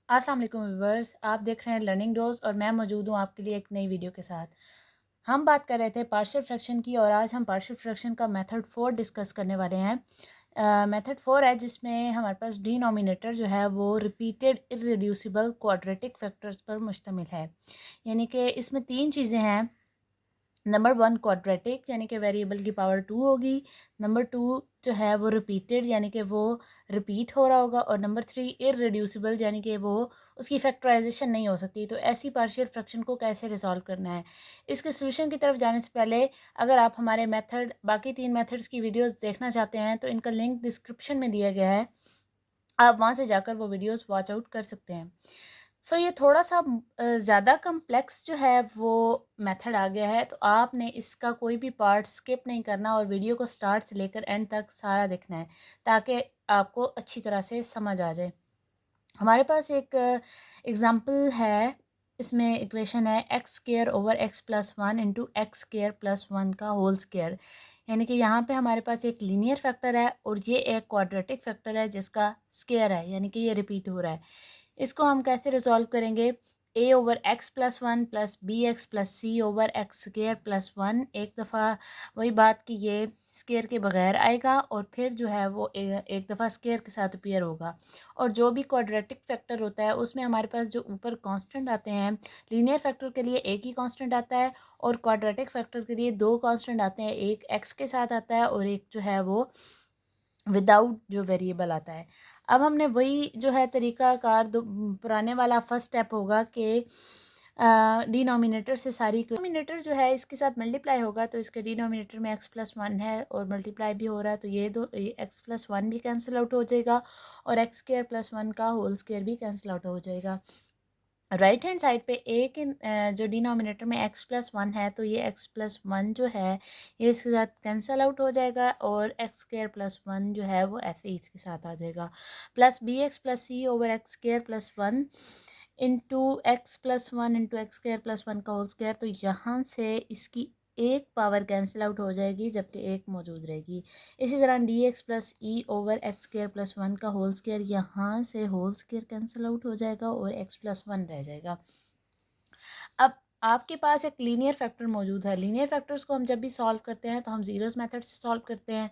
अस्सलाम वालेकुम व्यूअर्स, आप देख रहे हैं लर्निंग डोज और मैं मौजूद हूँ आपके लिए एक नई वीडियो के साथ। हम बात कर रहे थे पार्शियल फ्रैक्शन की और आज हम पार्शियल फ्रैक्शन का मेथड 4 डिस्कस करने वाले हैं। मेथड 4 है जिसमें हमारे पास डिनोमिनेटर जो है वो रिपीटेड इररेड्यूसिबल क्वाड्रेटिक फैक्टर्स पर मुश्तमिल है। यानी कि इसमें 3 चीज़ें हैं। नंबर 1 क्वाड्रेटिक यानी कि वेरिएबल की पावर 2 होगी। नंबर 2 जो है वो रिपीटेड यानी कि वो रिपीट हो रहा होगा। और नंबर 3 इररेड्यूसिबल यानी कि वो उसकी फैक्टराइजेशन नहीं हो सकती। तो ऐसी पार्शियल फ्रैक्शन को कैसे रिजॉल्व करना है, इसके सोल्यूशन की तरफ जाने से पहले अगर आप हमारे मेथड बाकी 3 मेथड्स की वीडियोस देखना चाहते हैं तो इनका लिंक डिस्क्रिप्शन में दिया गया है, आप वहाँ से जाकर वो वीडियोस वॉच आउट कर सकते हैं। सो ये थोड़ा सा ज़्यादा कम्प्लेक्स जो है वो मेथड आ गया है, तो आपने इसका कोई भी पार्ट स्किप नहीं करना और वीडियो को स्टार्ट से लेकर एंड तक सारा देखना है ताकि आपको अच्छी तरह से समझ आ जाए। हमारे पास एक एग्ज़ाम्पल है, इसमें इक्वेशन है x square over X plus one into X square plus one का होल स्क्वायर। यानी कि यहाँ पे हमारे पास एक लीनियर फैक्टर है और ये एक क्वाड्रेटिक फैक्टर है जिसका स्क्वायर है, यानी कि ये रिपीट हो रहा है। इसको हम कैसे रिजॉल्व करेंगे? A over X plus one plus B X plus C over X square plus one. एक दफ़ा वही बात कि ये स्क्वायर के बगैर आएगा और फिर जो है वो एक दफ़ा स्क्वायर के साथ अपीयर होगा। और जो भी क्वाड्रेटिक फैक्टर होता है उसमें हमारे पास जो ऊपर कांस्टेंट आते हैं, लीनियर फैक्टर के लिए एक ही कांस्टेंट आता है और क्वाड्रेटिक फैक्टर के लिए दो कांस्टेंट आते हैं, एक एक्स के साथ आता है और एक जो है वो विदाउट जो वेरिएबल आता है। अब हमने वही जो है तरीक़ाकार पुराने वाला फर्स्ट स्टेप होगा कि डिनोमिनेटर से सारी डिनोमिनेटर जो है इसके साथ मल्टीप्लाई होगा, तो इसके डिनोमिनेटर में एक्स प्लस वन है और मल्टीप्लाई भी हो रहा है, तो ये एक्स प्लस वन भी कैंसिल आउट हो जाएगा और एक्स स्क्वायर प्लस वन का होल स्क्वायर भी कैंसिल आउट हो जाएगा। राइट हैंड साइड पे एक जो डिनोमिनेटर में x प्लस वन है, तो ये x प्लस वन जो है ये इसके साथ कैंसिल आउट हो जाएगा और एक्स स्क्वायर प्लस वन जो है वो ऐसे ही इसके साथ आ जाएगा। Plus B X plus C over X square plus one into X plus one into X square plus one का होल स्क्वायर। तो यहाँ से इसकी एक पावर कैंसिल आउट हो जाएगी जबकि एक मौजूद रहेगी। इसी तरह डी एक्स प्लस ई over X square plus one का होल स्क्वायर, यहाँ से होल स्क्वायर कैंसिल आउट हो जाएगा और एक्स प्लस वन रह जाएगा। अब आपके पास एक लीनियर फैक्टर मौजूद है। लीनियर फैक्टर्स को हम जब भी सॉल्व करते हैं तो हम ज़ीरोज़ मेथड से सॉल्व करते हैं।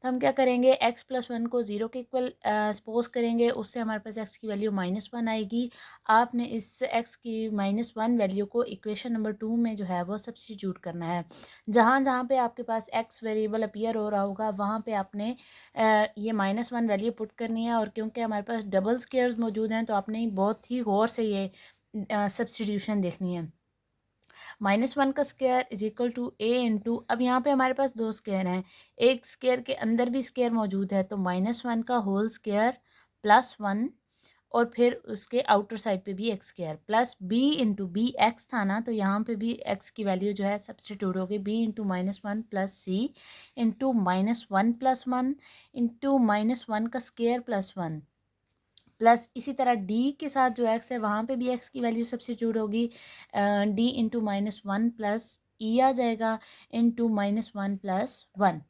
तो हम क्या करेंगे, एक्स प्लस वन को ज़ीरो के इक्वल सपोज करेंगे, उससे हमारे पास एक्स की वैल्यू माइनस वन आएगी। आपने इस एक्स की माइनस वन वैल्यू को इक्वेशन नंबर 2 में जो है वो सब्स्टिट्यूट करना है। जहाँ जहाँ पे आपके पास एक्स वेरिएबल अपीयर हो रहा होगा वहाँ पे आपने ये माइनस वन वैल्यू पुट करनी है। और क्योंकि हमारे पास डबल स्क्वायर्स मौजूद हैं तो आपने बहुत ही गौर से ये सब्स्टिट्यूशन देखनी है। माइनस वन का square is equal to A into, अब यहाँ पे हमारे पास दो स्क्वायर हैं, एक स्क्वायर के अंदर भी स्क्वायर मौजूद है, तो माइनस वन का होल स्क्वायर प्लस वन और फिर उसके आउटर साइड पे भी X square plus B into B X था ना, तो यहाँ पे भी एक्स की वैल्यू जो है सब्सटीट्यूट हो गई, B into minus one plus C into minus one plus one into minus one का स्क्वायर प्लस वन प्लस इसी तरह डी के साथ जो एक्स है वहाँ पे भी एक्स की वैल्यू सब्स्टिट्यूट होगी, D into minus one plus E आ जाएगा into minus one plus one.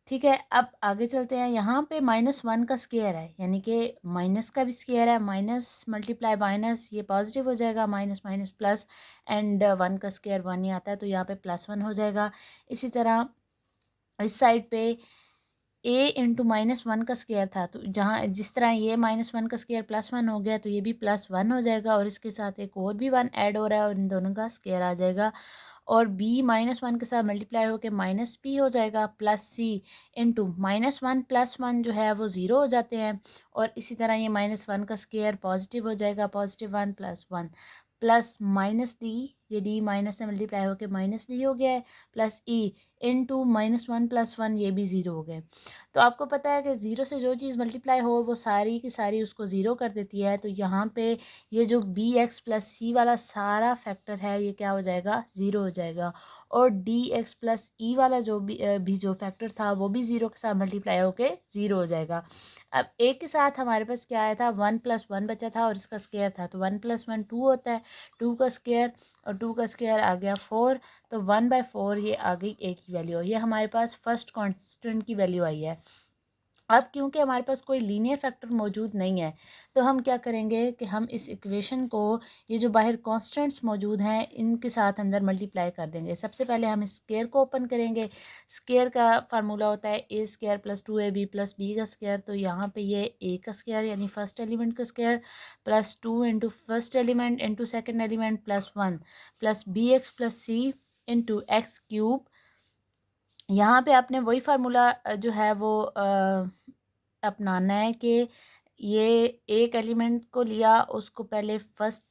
ठीक है, अब आगे चलते हैं। यहाँ पे माइनस वन का स्क्वायर है, यानी कि माइनस का भी स्क्वायर है, माइनस मल्टीप्लाई माइनस ये पॉजिटिव हो जाएगा, minus minus plus and one का स्क्वायर वन ही आता है तो यहाँ पे प्लस वन हो जाएगा। इसी तरह इस साइड पे ए इंटू माइनस वन का स्क्वायर था, तो जहाँ जिस तरह ये माइनस वन का स्क्वायर प्लस वन हो गया तो ये भी प्लस वन हो जाएगा और इसके साथ एक और भी वन ऐड हो रहा है और इन दोनों का स्क्वायर आ जाएगा। और b माइनस वन के साथ मल्टीप्लाई होकर माइनस बी हो जाएगा plus C into minus one plus one जो है वो ज़ीरो हो जाते हैं। और इसी तरह ये माइनस वन का स्क्वायर पॉजिटिव हो जाएगा, positive one plus minus D, ये डी माइनस से मल्टीप्लाई होकर माइनस डी हो गया है, plus E into minus one plus one ये भी ज़ीरो हो गए। तो आपको पता है कि ज़ीरो से जो चीज़ मल्टीप्लाई हो वो सारी की सारी उसको ज़ीरो कर देती है। तो यहाँ पे ये जो बी एक्स प्लस सी वाला सारा फैक्टर है ये क्या हो जाएगा, ज़ीरो हो जाएगा। और डी एक्स प्लस ई वाला जो भी जो फैक्टर था वो भी ज़ीरो के साथ मल्टीप्लाई होकर ज़ीरो हो जाएगा। अब एक के साथ हमारे पास क्या आया था, वन प्लस वन बचा था और इसका स्क्वायर था, तो वन प्लस वन टू होता है, टू का स्क्वायर और टू का स्क्वायर आ गया फोर, तो वन बाई फोर ये आ गई ए की वैल्यू। ये हमारे पास फर्स्ट कांस्टेंट की वैल्यू आई है। अब क्योंकि हमारे पास कोई लीनियर फैक्टर मौजूद नहीं है तो हम क्या करेंगे कि हम इस इक्वेशन को ये जो बाहर कॉन्स्टेंट्स मौजूद हैं इनके साथ अंदर मल्टीप्लाई कर देंगे। सबसे पहले हम स्केयर को ओपन करेंगे। स्केयर का फार्मूला होता है A square plus 2ab plus B का स्केयर। तो यहाँ पे ये ए का स्केयर यानी फर्स्ट एलिमेंट का square plus 2 into first element into second element plus 1 plus B X plus C into X cube. यहाँ पे आपने वही फार्मूला जो है वो अपनाना है कि ये एक एलिमेंट को लिया, उसको पहले फर्स्ट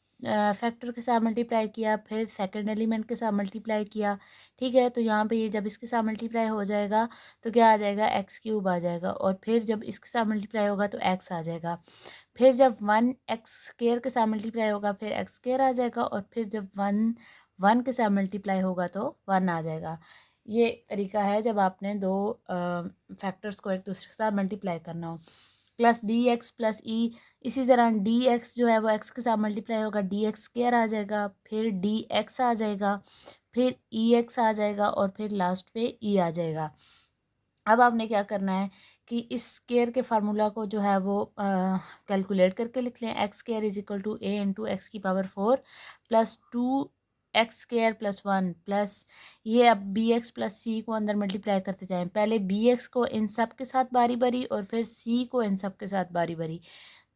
फैक्टर के साथ मल्टीप्लाई किया, फिर सेकंड एलिमेंट के साथ मल्टीप्लाई किया। ठीक है, तो यहाँ पे ये जब इसके साथ मल्टीप्लाई हो जाएगा तो क्या आ जाएगा, एक्स क्यूब आ जाएगा। और फिर जब इसके साथ मल्टीप्लाई होगा तो एक्स आ जाएगा। फिर जब 1 एक्स स्केयर के साथ मल्टीप्लाई होगा फिर एक्स स्केयर आ जाएगा। और फिर जब 1 के साथ मल्टीप्लाई होगा तो 1 आ जाएगा। ये तरीका है जब आपने दो फैक्टर्स को एक दूसरे के साथ मल्टीप्लाई करना हो। प्लस डी एक्स प्लस ई, इसी तरह डी एक्स जो है वो एक्स के साथ मल्टीप्लाई होगा, डी एक्स स्केयर आ जाएगा, फिर डी एक्स आ जाएगा, फिर ई एक्स आ जाएगा और फिर लास्ट पे ई आ जाएगा। अब आपने क्या करना है कि इस स्केयर के फार्मूला को जो है वो कैलकुलेट करके लिख लें। X square is equal to A into X की power 4 plus 2 X square plus 1 plus ये अब बी एक्स प्लस सी को अंदर मल्टीप्लाई करते जाएं। पहले बी एक्स को इन सब के साथ बारी बारी और फिर सी को इन सब के साथ बारी बारी।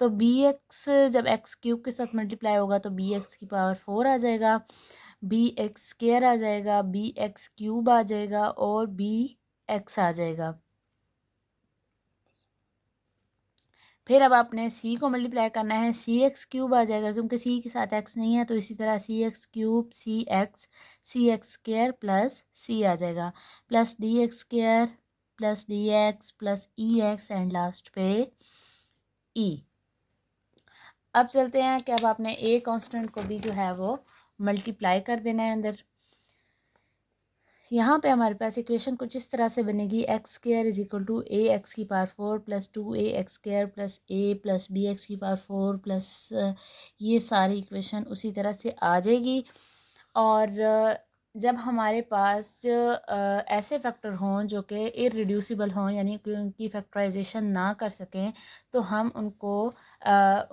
तो बी एक्स जब एक्स क्यूब के साथ मल्टीप्लाई होगा तो बी एक्स की पावर 4 आ जाएगा, बी एक्स स्केयर आ जाएगा, बी एक्स क्यूब आ जाएगा और बी एक्स आ जाएगा। फिर अब आपने सी को मल्टीप्लाई करना है, सी एक्स क्यूब आ जाएगा क्योंकि सी के साथ एक्स नहीं है, तो इसी तरह सी x cube C x square plus सी आ जाएगा, plus D x square plus D X plus E x and last पे ई। अब चलते हैं कि अब आपने ए कांस्टेंट को भी जो है वो मल्टीप्लाई कर देना है अंदर। यहाँ पे हमारे पास इक्वेशन कुछ इस तरह से बनेगी, X square is equal to A X की power 4 plus 2 A X square plus A plus B X की पावर 4 प्लस ये सारी इक्वेशन उसी तरह से आ जाएगी। और जब हमारे पास ऐसे फैक्टर हों जो कि इररिड्यूसिबल हों यानी कि उनकी फैक्टराइजेशन ना कर सकें तो हम उनको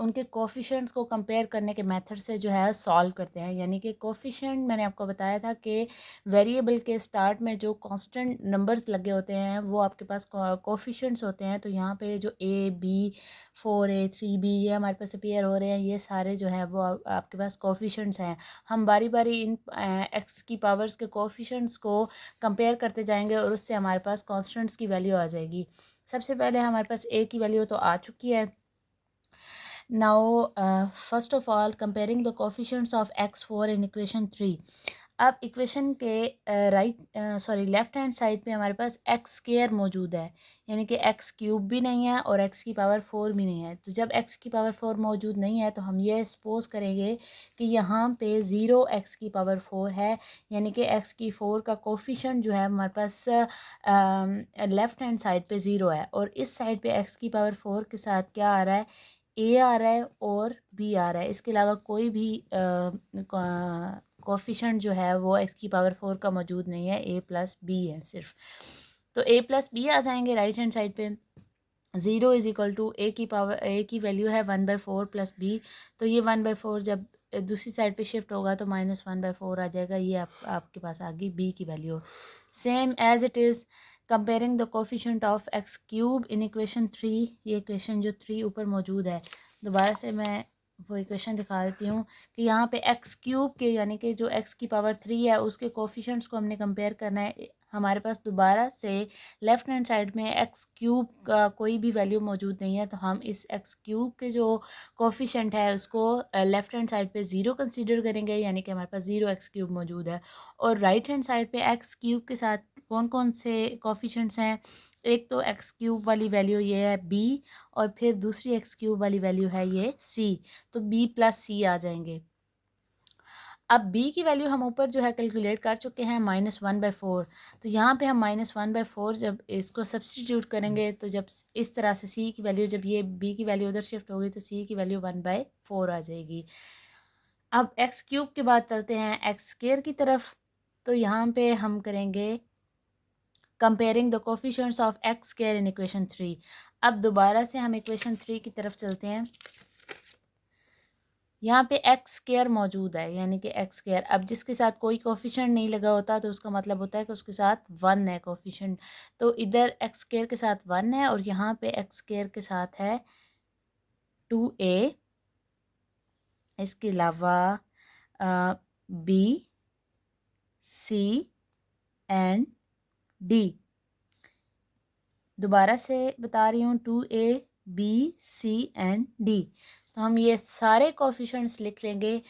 उनके कोफिशिएंट्स को कंपेयर करने के मेथड से जो है सॉल्व करते हैं। यानी कि कोफिशिएंट मैंने आपको बताया था कि वेरिएबल के स्टार्ट में जो कांस्टेंट नंबर्स लगे होते हैं वो आपके पास कोफिशिएंट्स होते हैं। तो यहाँ पे जो ए बी 4a 3b ये हमारे पास अपीयर हो रहे हैं, ये सारे जो हैं वो आपके पास कोफिशिएंट्स हैं। हम बारी बारी इन एक्स की पावर्स के कोफिशिएंट्स को कंपेयर करते जाएंगे और उससे हमारे पास कांस्टेंट्स की वैल्यू आ जाएगी। सबसे पहले हमारे पास ए की वैल्यू तो आ चुकी है। Now, first of all, comparing the coefficients of x4 in equation 3. अब इक्वेशन के लेफ्ट हैंड साइड पे हमारे पास एक्स स्केयर मौजूद है, यानी कि एक्स क्यूब भी नहीं है और एक्स की पावर 4 भी नहीं है। तो जब एक्स की पावर 4 मौजूद नहीं है तो हम ये सपोज करेंगे कि यहाँ पे 0 एक्स की पावर 4 है, यानी कि एक्स की 4 का कोफिशिएंट जो है हमारे पास लेफ्ट हैंड साइड पे 0 है। और इस साइड पे एक्स की पावर 4 के साथ क्या आ रहा है, ए आ रहा है और बी आ रहा है। इसके अलावा कोई भी कोफिशिएंट जो है वो एक्स की पावर 4 का मौजूद नहीं है, ए प्लस बी है सिर्फ। तो ए प्लस बी आ जाएंगे राइट हैंड साइड पे। 0 इज इक्वल टू ए की वैल्यू है 1/4 प्लस बी। तो ये 1/4 जब दूसरी साइड पे शिफ्ट होगा तो -1/4 आ जाएगा। ये आपके पास आ गई बी की value. Same as it is comparing the coefficient of X cube in equation 3। ये इक्वेशन जो 3 ऊपर मौजूद है, दोबारा से मैं वो इक्वेशन दिखा देती हूँ कि यहाँ पे एक्स क्यूब के यानी कि जो एक्स की पावर 3 है उसके कोफिशिएंट्स को हमने कंपेयर करना है। हमारे पास दोबारा से लेफ्ट हैंड साइड में एक्स क्यूब का कोई भी वैल्यू मौजूद नहीं है, तो हम इस एक्स क्यूब के जो कोफिशिएंट है उसको लेफ्ट हैंड साइड पे 0 कंसीडर करेंगे, यानी कि हमारे पास 0 एक्स क्यूब मौजूद है। और राइट हैंड साइड पे एक्स क्यूब के साथ कौन कौन से कोफिशिएंट्स हैं, एक तो एक्स क्यूब वाली वैल्यू ये है बी और फिर दूसरी एक्स क्यूब वाली वैल्यू है ये सी। तो बी प्लस सी आ जाएंगे। अब b की वैल्यू हम ऊपर जो है कैलकुलेट कर चुके हैं -1/4। तो यहाँ पे हम -1/4 जब इसको सब्सटीट्यूट करेंगे तो जब इस तरह से c की वैल्यू, जब ये b की वैल्यू उधर शिफ्ट होगी तो c की वैल्यू 1/4 आ जाएगी। अब एक्स क्यूब के बाद चलते हैं एक्स स्केयर की तरफ। तो यहाँ पे हम करेंगे comparing the coefficients of x square in equation 3। अब दोबारा से हम इक्वेशन 3 की तरफ चलते हैं। यहाँ पे एक्स स्क्वायर मौजूद है, यानी कि एक्स स्क्वायर। अब जिसके साथ कोई कोफिशिएंट नहीं लगा होता तो उसका मतलब होता है कि उसके साथ 1 है कोफिशिएंट। तो इधर एक्स स्क्वायर के साथ 1 है और यहाँ पे एक्स स्क्वायर के साथ है 2a। इसके अलावा बी, सी एंड डी। दोबारा से बता रही हूँ, 2a, b, c and d। तो हम ये सारे कोफिशिएंट्स लिख लेंगे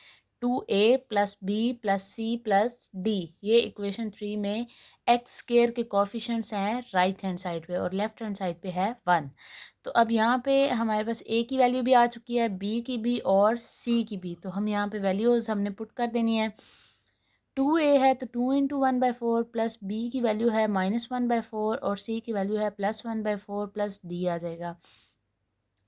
2a plus b plus c plus d। ये इक्वेशन 3 में एक्स स्क्वायर के कोफिशिएंट्स हैं राइट हैंड साइड पे और लेफ्ट हैंड साइड पे है 1। तो अब यहाँ पे हमारे पास a की वैल्यू भी आ चुकी है, b की भी और c की भी। तो हम यहाँ पे वैल्यूज़ हमने पुट कर देनी है। 2a है तो 2 इंटू 1/4 प्लस b की वैल्यू है -1/4 और c की वैल्यू है +1/4 प्लस d आ जाएगा।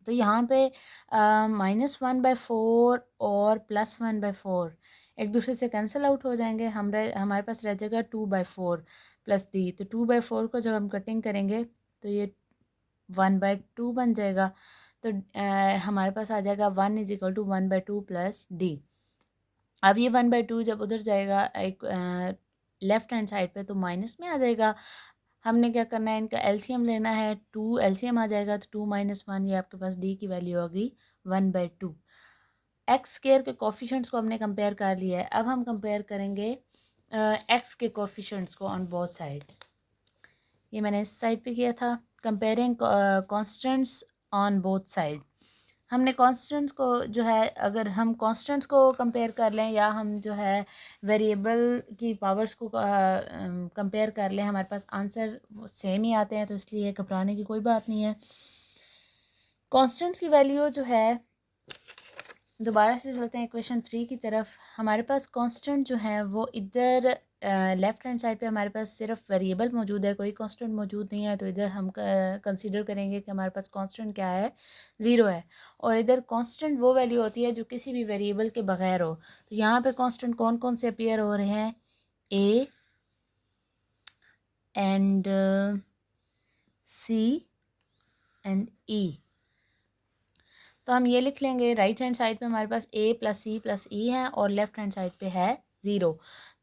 तो यहाँ पे -1/4 और +1/4 एक दूसरे से कैंसिल आउट हो जाएंगे। हमारे पास रह जाएगा 2/4 प्लस d। तो 2/4 को जब हम कटिंग करेंगे तो ये 1/2 बन जाएगा। तो हमारे पास आ जाएगा 1 = 1/2 प्लस d। अब ये 1/2 जब उधर जाएगा एक लेफ्ट हैंड साइड पे तो माइनस में आ जाएगा। हमने क्या करना है, इनका एलसीएम लेना है। 2 एलसीएम आ जाएगा तो 2 - 1, ये आपके पास डी की वैल्यू होगी 1/2। एक्स स्क्वायर के कोफिशिएंट्स को हमने कंपेयर कर लिया है। अब हम कंपेयर करेंगे एक्स के कोफिशिएंट्स को ऑन बोथ साइड। ये मैंने इस साइड पे किया था, comparing constants on both side. हमने कॉन्स्टेंट्स को जो है, अगर हम कॉन्स्टेंट्स को कंपेयर कर लें या हम जो है वेरिएबल की पावर्स को कंपेयर कर लें, हमारे पास आंसर सेम ही आते हैं, तो इसलिए घबराने की कोई बात नहीं है। कॉन्स्टेंट्स की वैल्यू जो है, दोबारा से चलते हैं इक्वेशन 3 की तरफ। हमारे पास कांस्टेंट जो है वो इधर लेफ़्ट हैंड साइड पे हमारे पास सिर्फ वेरिएबल मौजूद है, कोई कांस्टेंट मौजूद नहीं है। तो इधर हम कंसीडर करेंगे कि हमारे पास कांस्टेंट क्या है, 0 है। और इधर कांस्टेंट वो वैल्यू होती है जो किसी भी वेरिएबल के बगैर हो। तो यहाँ पे कांस्टेंट कौन कौन से अपीयर हो रहे हैं, a and c and e। तो हम ये लिख लेंगे, राइट हैंड साइड पे हमारे पास a plus c plus e है और लेफ्ट हैंड साइड पे है 0।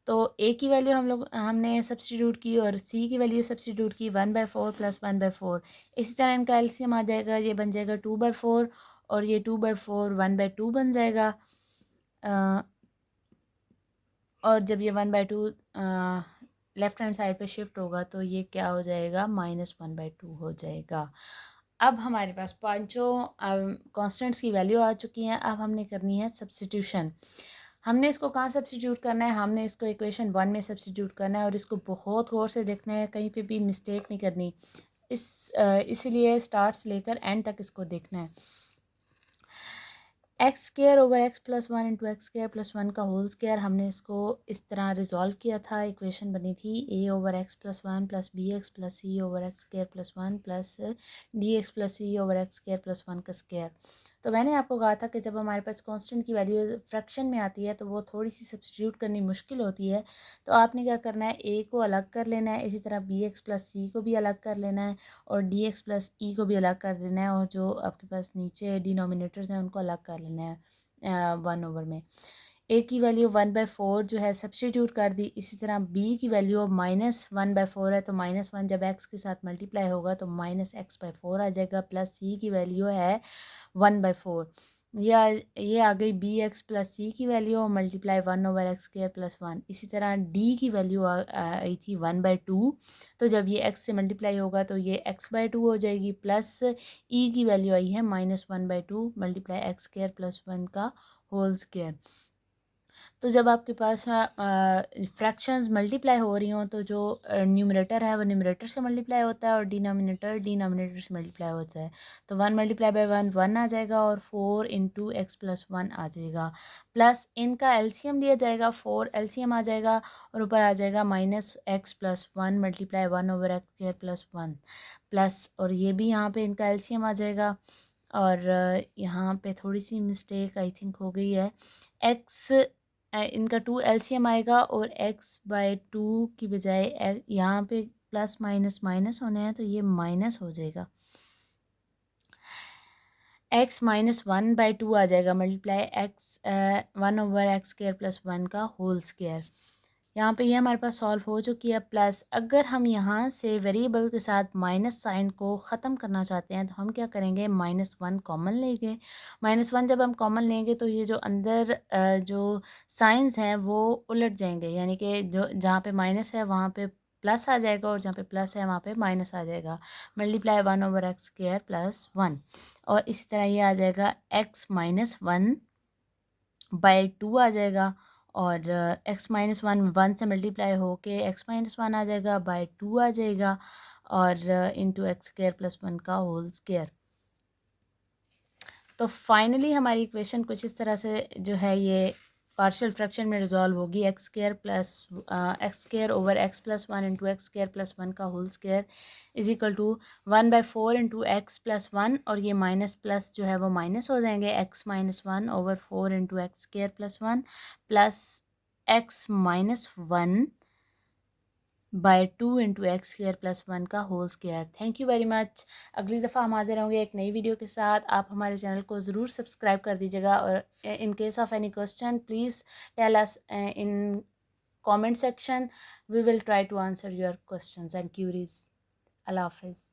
तो a की वैल्यू हमने सब्सटीट्यूट की और c की वैल्यू सब्सटीट्यूट की 1/4 प्लस 1/4। इसी तरह इनका एलसीएम आ जाएगा, ये बन जाएगा 2/4 और ये 2/4 1/2 बन जाएगा। और जब ये 1/2 लेफ्ट हैंड साइड पे शिफ्ट होगा तो ये क्या हो जाएगा, -1/2 हो जाएगा। अब हमारे पास पांचों कॉन्स्टेंट्स की वैल्यू आ चुकी हैं। अब हमने करनी है सब्स्टिट्यूशन। हमने इसको कहाँ सब्स्टिट्यूट करना है, हमने इसको इक्वेशन 1 में सब्स्टिट्यूट करना है और इसको बहुत गौर से देखना है, कहीं पे भी मिस्टेक नहीं करनी। इसीलिए स्टार्ट से लेकर एंड तक इसको देखना है। X square over X plus 1 into X square plus 1 का होल स्क्वायर, हमने इसको इस तरह रिजॉल्व किया था। इक्वेशन बनी थी a over X plus 1 plus B X plus C over X square plus 1 plus D X plus C over X square plus 1 का स्क्वायर। तो मैंने आपको कहा था कि जब हमारे पास कांस्टेंट की वैल्यू फ्रैक्शन में आती है तो वो थोड़ी सी सब्स्टिट्यूट करनी मुश्किल होती है। तो आपने क्या करना है, a को अलग कर लेना है, इसी तरह बी एक्स प्लस सी को भी अलग कर लेना है और डी एक्स प्लस ई को भी अलग कर देना है और जो आपके पास नीचे डिनोमिनेटर्स हैं उनको अलग कर लेना है 1 ओवर में। a की वैल्यू 1/4 जो है सब्स्टिट्यूट कर दी। इसी तरह b की वैल्यू अब -1/4 है, तो -1 जब x के साथ मल्टीप्लाई होगा तो -x/4 आ जाएगा। प्लस c की वैल्यू है 1/4, ये आ गई बी एक्स प्लस सी की वैल्यू और multiply 1 over X square plus 1। इसी तरह डी की वैल्यू आई थी 1/2, तो जब ये x से मल्टीप्लाई होगा तो ये x/2 हो जाएगी। प्लस ई की वैल्यू आई है -1/2 मल्टीप्लाई एक्स स्क्वायर प्लस 1 का होल स्क्वायर। तो जब आपके पास फ्रैक्शंस मल्टीप्लाई हो रही हों तो जो न्यूमरेटर है वो न्यूमरेटर से मल्टीप्लाई होता है और डिनोमिनेटर से मल्टीप्लाई होता है। तो 1 × 1 1 आ जाएगा और 4 इंटू एक्स प्लस 1 आ जाएगा। प्लस इनका एलसीएम लिया जाएगा, 4 एलसीएम आ जाएगा और ऊपर आ जाएगा -x plus 1 multiply 1 over X square plus 1 plus, और ये भी यहाँ पे इनका एलसीएम आ जाएगा। और यहाँ पे थोड़ी सी मिस्टेक आई थिंक हो गई है, एक्स इनका 2 एलसीएम आएगा और x/2 की बजाय यहाँ पे प्लस माइनस माइनस होने हैं तो ये माइनस हो जाएगा। x माइनस 1/2 आ जाएगा मल्टीप्लाई x 1/x² प्लस 1 का होल स्क्वायर। यहाँ पे ये हमारे पास सॉल्व हो चुकी है। प्लस अगर हम यहाँ से वेरिएबल के साथ माइनस साइन को ख़त्म करना चाहते हैं तो हम क्या करेंगे, -1 कॉमन लेंगे। -1 जब हम कॉमन लेंगे तो ये जो अंदर जो साइंस हैं वो उलट जाएंगे, यानी कि जो जहाँ पे माइनस है वहाँ पे प्लस आ जाएगा और जहाँ पे प्लस है वहाँ पे माइनस आ जाएगा। मल्टीप्लाई 1/x² प्लस 1 और इसी तरह ये आ जाएगा x-1/2 आ जाएगा और x-1 से मल्टीप्लाई होके x-1 आ जाएगा, /2 आ जाएगा और इंटू x² प्लस 1 का होल स्क्वायर। तो फाइनली हमारी इक्वेशन कुछ इस तरह से जो है ये पार्शियल फ्रैक्शन में रिजॉल्व होगी। x² over x+1 into x² plus 1 का whole square is equal to 1/4 into x plus 1 और ये माइनस प्लस जो है वो माइनस हो जाएंगे। x-1/4 into x² plus 1 plus x-1/2 into x² plus 1 का whole square. Thank you very much. अगली दफ़ा हम हाजिर होंगे एक नई वीडियो के साथ। आप हमारे चैनल को ज़रूर सब्सक्राइब कर दीजिएगा और in case of any question please tell us in comment section. We will try to answer your questions and queries. अल्लाह हाफिज़।